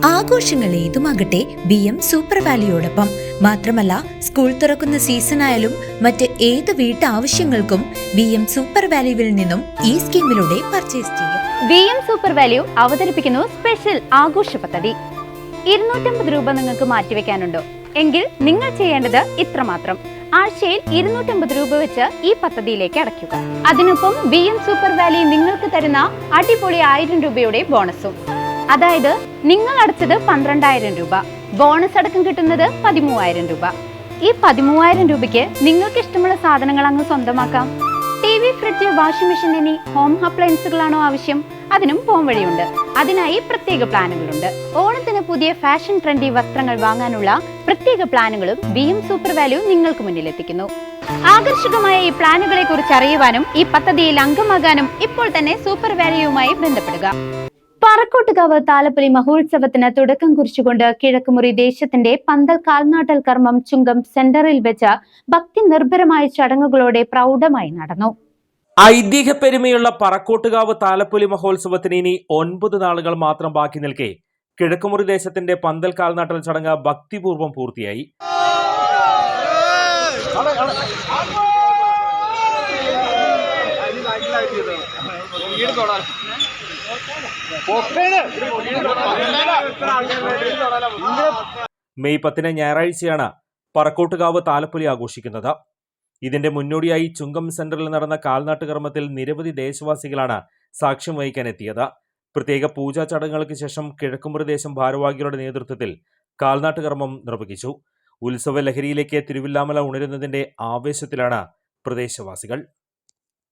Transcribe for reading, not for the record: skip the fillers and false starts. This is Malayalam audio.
ആഘോഷങ്ങൾ ഏതുമാകട്ടെ BM സൂപ്പർ വാലിയോടൊപ്പം. മാത്രമല്ല, സ്കൂൾ തുറക്കുന്ന സീസണായാലും മറ്റ് ഏത് വീട്ടാവശ്യങ്ങൾക്കും BM സൂപ്പർ വാല്യൂവിൽ നിന്നും ഈ സ്കീമിലൂടെ പർച്ചേസ് ചെയ്യാം. BM സൂപ്പർ വാല്യൂ അവതരിപ്പിക്കുന്നു സ്പെഷ്യൽ ആഘോഷ പദ്ധതി. 250 രൂപ നിങ്ങൾക്ക് മാറ്റിവെക്കാനുണ്ടോ? എങ്കിൽ നിങ്ങൾ ചെയ്യേണ്ടത് ഇത്രമാത്രം: ആഴ്ചയിൽ 250 രൂപ വെച്ച് ഈ പദ്ധതിയിലേക്ക് അടയ്ക്കുക. അതിനൊപ്പം BM സൂപ്പർ വാല്യൂ നിങ്ങൾക്ക് തരുന്ന അടിപൊളി 1000 രൂപയുടെ ബോണസും. അതായത് നിങ്ങൾ അടച്ചത് 12,000 രൂപ, ബോണസ് അടക്കം കിട്ടുന്നത് 13,000 രൂപ. ഈ 13,000 രൂപയ്ക്ക് നിങ്ങൾക്ക് ഇഷ്ടമുള്ള സാധനങ്ങൾ അങ്ങ് സ്വന്തമാക്കാം. TV, ഫ്രിഡ്ജ്, വാഷിംഗ് മെഷീൻ എന്നീ ഹോം അപ്ലയൻസുകളാണോ ആവശ്യം? അതിനും പോം വഴിയുണ്ട്. അതിനായി പ്രത്യേക പ്ലാനുകളുണ്ട്. ഓണത്തിന് പുതിയ ഫാഷൻ ട്രെൻഡി വസ്ത്രങ്ങൾ വാങ്ങാനുള്ള പ്രത്യേക പ്ലാനുകളും BM സൂപ്പർ വാല്യൂ നിങ്ങൾക്ക് മുന്നിലെത്തിക്കുന്നു. ആകർഷകമായ ഈ പ്ലാനുകളെ കുറിച്ച് അറിയുവാനും ഈ പദ്ധതിയിൽ അംഗമാകാനും ഇപ്പോൾ തന്നെ സൂപ്പർ വാല്യൂവുമായി ബന്ധപ്പെടുക. പറക്കോട്ടുകാവ് താലപ്പൊലി മഹോത്സവത്തിന് തുടക്കം കുറിച്ചുകൊണ്ട് കിഴക്കുമുറി ദേശത്തിന്റെ പന്തൽ കാൽനാട്ടൽ കർമ്മം ചുങ്കം സെന്ററിൽ വെച്ച് ഭക്തി നിർഭരമായ ചടങ്ങുകളോടെ പ്രൗഢമായി നടന്നു. ഐതിഹ്യപ്പെരുമയുള്ള പറക്കോട്ടുകാവ് താലപ്പൊലി മഹോത്സവത്തിന് ഇനി 9 നാളുകൾ മാത്രം ബാക്കി നിൽക്കെ കിഴക്കുമുറി ദേശത്തിന്റെ പന്തൽ കാൽനാട്ടൽ ചടങ്ങ് ഭക്തിപൂർവ്വം പൂർത്തിയായി. മെയ് 10 ഞായറാഴ്ചയാണ് പറക്കോട്ടുകാവ് താലപ്പൊലി ആഘോഷിക്കുന്നത്. ഇതിന്റെ മുന്നോടിയായി ചുങ്കം സെന്ററിൽ നടന്ന കാൽനാട്ട് കർമ്മത്തിൽ നിരവധി ദേശവാസികളാണ് സാക്ഷ്യം വഹിക്കാൻ എത്തിയത്. പ്രത്യേക പൂജാ ചടങ്ങുകൾക്ക് ശേഷം കിഴക്കുമുറി ദേശം ഭാരവാഹികളുടെ നേതൃത്വത്തിൽ കാൽനാട്ട് കർമ്മം നിർവഹിച്ചു. ഉത്സവ ലഹരിയിലേക്ക് തിരുവില്ലാമല ഉണരുന്നതിന്റെ ആവേശത്തിലാണ് പ്രദേശവാസികൾ.